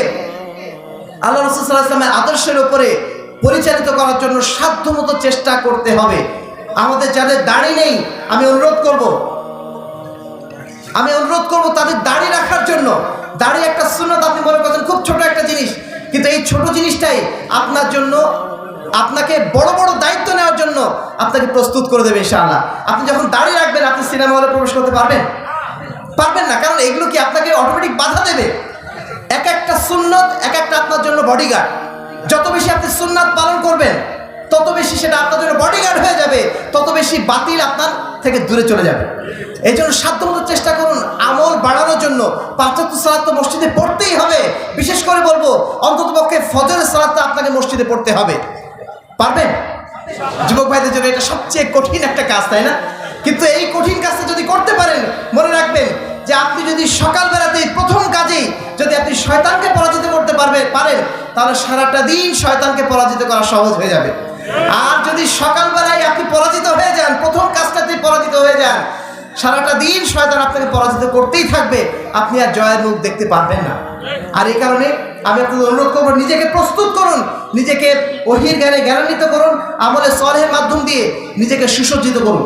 আল্লাহ রাসূল সাল্লাল্লাহু আলাইহি ওয়াসাল্লামের আদর্শের উপরে পরিচালিত করার জন্য সাধ্যমতো চেষ্টা করতে হবে। আমাদের যাদের দাড়ি নেই, আমি অনুরোধ করব তাদের দাড়ি রাখার জন্য। দাড়ি একটা সুন্নাত, আপনি মনে করছেন খুব ছোট একটা জিনিস, কিন্তু এই ছোট জিনিসটাই আপনার জন্য, আপনাকে বড় বড় দায়িত্ব নেওয়ার জন্য আপনাকে প্রস্তুত করে দেবে ইনশাআল্লাহ। আপনি যখন দাড়ি রাখবেন, আপনি সিনেমা হলে প্রবেশ করতে পারবেন না, কারণ এগুলো কি আপনাকে অটোমেটিক বাধা দেবে? এক একটা সুন্নাত এক একটা আপনার জন্য বডিগার্ড। যত বেশি আপনি সুন্নাত পালন করবেন তত বেশি সেটা আপনার জন্য বডিগার্ড হয়ে যাবে, তত বেশি বাতিল আপনার থেকে দূরে চলে যাবে। এই জন্য সাধ্যমতো চেষ্টা করুন আমল বাড়ানোর জন্য। 5 ওয়াক্ত সালাত তো মসজিদে পড়তেই হবে। বিশেষ করে বলবো অন্ততপক্ষে ফজরের সালাতটা আপনাকে মসজিদে পড়তে হবে। পারবেন? যুবক ভাইদের জন্য এটা সবচেয়ে কঠিন একটা কাজ, তাই না? কিন্তু এই কঠিন কাজটা যদি করতে পারেন, মনে রাখবেন যে আপনি যদি সকালবেলাতেই প্রথম কাজেই যদি আপনি শয়তানকে পরাজিত করতে পারেন তাহলে সারাটা দিন শয়তানকে পরাজিত করা সহজ হয়ে যাবে। আর যদি সকালবেলায় আপনি পরাজিত হয়ে যান, প্রথম কাজটাতেই পরাজিত হয়ে যান, সারাটা দিন শয়তান আপনাকে পরাজিত করতেই থাকবে, আপনি আর জয়ের মুখ দেখতে পারবেন না। আর এই কারণে আমি আপনাদের অনুরোধ করবো, নিজেকে প্রস্তুত করুন, নিজেকে ওহীর জ্ঞানে জ্ঞানান্বিত করুন, আমলে সলেহের মাধ্যম দিয়ে নিজেকে সুসজ্জিত করুন।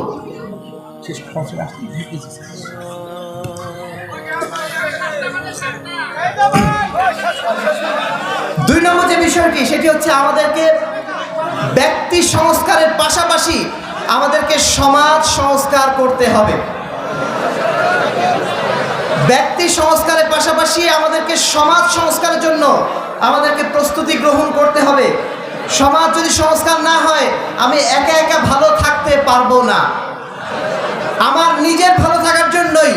2 নম্বর যে বিষয়টি, সেটি হচ্ছে আমাদেরকে ব্যক্তি সংস্কারের পাশাপাশি আমাদেরকে সমাজ সংস্কার করতে হবে। ব্যক্তি সংস্কারের পাশাপাশি আমাদেরকে সমাজ সংস্কারের জন্য আমাদেরকে প্রস্তুতি গ্রহণ করতে হবে। সমাজ যদি সংস্কার না হয়, আমি একা একা ভালো থাকতে পারবো না। আমার নিজের ভালো থাকার জন্যই,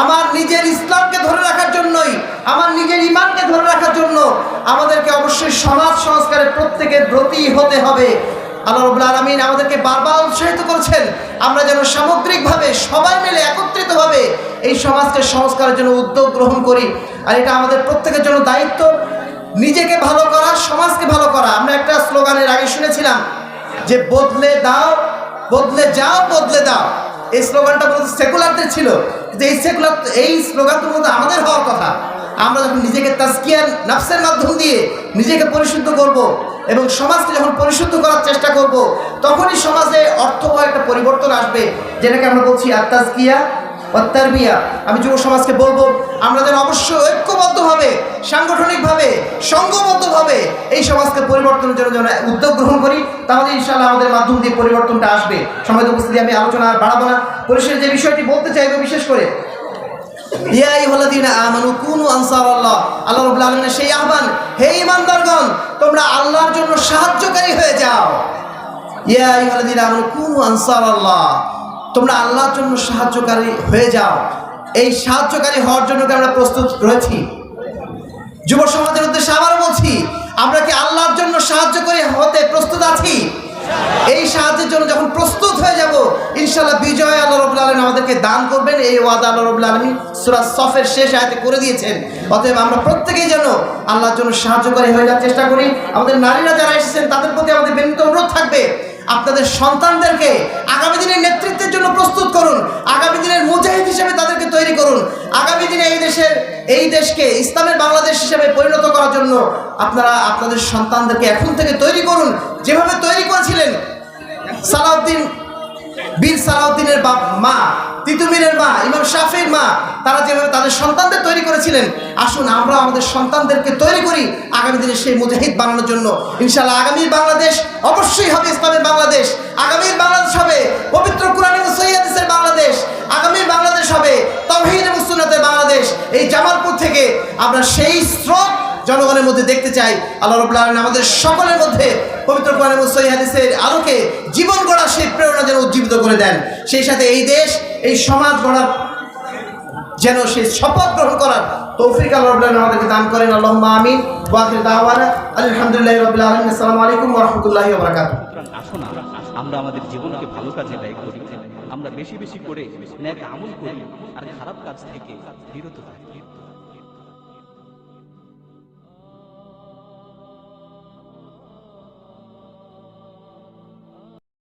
আমার নিজের ইসলামকে ধরে রাখার জন্যই, আমার নিজের ঈমানকে ধরে রাখার জন্য আমাদেরকে অবশ্যই সমাজ সংস্কারের প্রত্যেকের ব্রতী হতে হবে। আল্লাহ রাব্বুল আলামিন আমাদেরকে বারবার উৎসাহিত করেছেন আমরা যেন সামগ্রিকভাবে সবাই মিলে একত্রিতভাবে এই সমাজকে সংস্কারের জন্য উদ্যোগ গ্রহণ করি। আর এটা আমাদের প্রত্যেকের জন্য দায়িত্ব, নিজেকে ভালো করা, সমাজকে ভালো করা। আমরা একটা স্লোগানের আগে শুনেছিলাম যে বদলে দাও, বদলে যাও, বদলে দাও। এই স্লোগানটা মূলত সেকুলারদের ছিল, যে এই স্লোগানটা মূলত আমাদের হওয়ার কথা। আমরা যখন নিজেকে তাজকিয়ার নফসের মাধ্যম দিয়ে নিজেকে পরিশুদ্ধ করব এবং সমাজকে যখন পরিশুদ্ধ করার চেষ্টা করব, তখনই সমাজে অর্থবহ একটা পরিবর্তন আসবে, যেটাকে আমরা বলছি আত-তাজকিয়া ওয়াত তারবিয়া। আমি যুব সমাজকে বলবো, আমরা যেন অবশ্যই ঐক্যবদ্ধভাবে, সাংগঠনিকভাবে, সংঘবদ্ধভাবে এই সমাজকে পরিবর্তনের জন্য যেন উদ্যোগ গ্রহণ করি, তাহলে ইনশাআল্লাহ আমাদের মাধ্যম দিয়ে পরিবর্তনটা আসবে। সম্মানিত উপস্থিতি, আমি আলোচনা আর বাড়াবো না। পরিশেষে যে বিষয়টি বলতে চাইবো, বিশেষ করে ইয়া আইয়ুহাল্লাযীনা আমানু কুনু আনসারাল্লাহ, আল্লাহ রাব্বুল আলামিনের সেই আহ্বান, হে ঈমানদারগণ তোমরা আল্লাহর জন্য সাহায্যকারী হয়ে যাও। ইয়া আইয়ুহাল্লাযীনা আমানু কুনু আনসারাল্লাহ, তোমরা আল্লাহর জন্য সাহায্যকারী হয়ে যাও। এই সাহায্যকারী হওয়ার জন্য আমরা প্রস্তুত রয়েছি। যুব সমাজের উদ্দেশ্যে আবারও বলছি, আমরা কি আল্লাহর জন্য সাহায্যকারী হতে প্রস্তুত আছি? এই সাহায্যের জন্য যখন প্রস্তুত হয়ে যাব, ইনশাআল্লাহ বিজয় আল্লাহ রাব্বুল আলামিন আমাদেরকে দান করবেন। এই ওয়াদা আল্লাহ রাব্বুল আলামিন সূরা সফের শেষ আয়াতে করে দিয়েছেন। অতএব আমরা প্রত্যেকেই যেন আল্লাহর জন্য সাহায্যকারী হয়ে যাওয়ার চেষ্টা করি। আমাদের নারীরা যারা এসেছেন তাদের প্রতি আমাদের বিনীত অনুরোধ থাকবে, আপনাদের সন্তানদেরকে আগামী দিনের নেতৃত্বের জন্য প্রস্তুত করুন, আগামী দিনের মুজাহিদ হিসেবে তাদেরকে তৈরি করুন। আগামী দিনে এই দেশকে ইসলামের বাংলাদেশ হিসেবে পরিণত করার জন্য আপনারা আপনাদের সন্তানদেরকে এখন থেকে তৈরি করুন, যেভাবে তৈরি করেছিলেন সালাউদ্দিন বীর সালাউদ্দিনের মা, তিতুমীরের মা, ইমাম শাফির মা, তারা যেভাবে তাদের সন্তানদের তৈরি করেছিলেন, আসুন আমরা আমাদের সন্তানদেরকে তৈরি করি আগামী দিনে সেই মুজাহিদ বানানোর জন্য। ইনশাআল্লাহ আগামী বাংলাদেশ অবশ্যই হবে ইসলামের বাংলাদেশ। আগামী বাংলাদেশ হবে পবিত্র কোরআন এবং সহিহ হাদিসের বাংলাদেশ। আগামী বাংলাদেশ হবে তাওহীদ এবং সুন্নাতের বাংলাদেশ। এই জামালপুর থেকে আমরা সেই স্রোত জনগণের মধ্যে দেখতে চাই। আল্লাহ রাব্বুল আলামিন আমাদের সকলের মধ্যে পবিত্র কোরআন এবং সহিহ হাদিসের আলোকে জীবন গড়ার সেই প্রেরণা যেন উজ্জীবিত করে দেন। সেই সাথে এই দেশ, এই সমাজ গড়ার যেন সেই শপথ গ্রহণ করার তৌফিক আল্লাহ রাব্বুল আলামিন আমাদেরকে দান করেন। আল্লাহুম্মা আমিন। ওয়া আখিরু দাওয়ানা আলহামদুলিল্লাহি রাব্বিল আলামিন। আসসালামু আলাইকুম ওয়া রাহমাতুল্লাহি ওয়া বারাকাতুহু। আসুন আমরা আমাদের জীবনকে ভালো কাজে ব্যয় করি, আমরা বেশি বেশি করে নেক আমল করি আর খারাপ কাজ থেকে বিরত থাকি।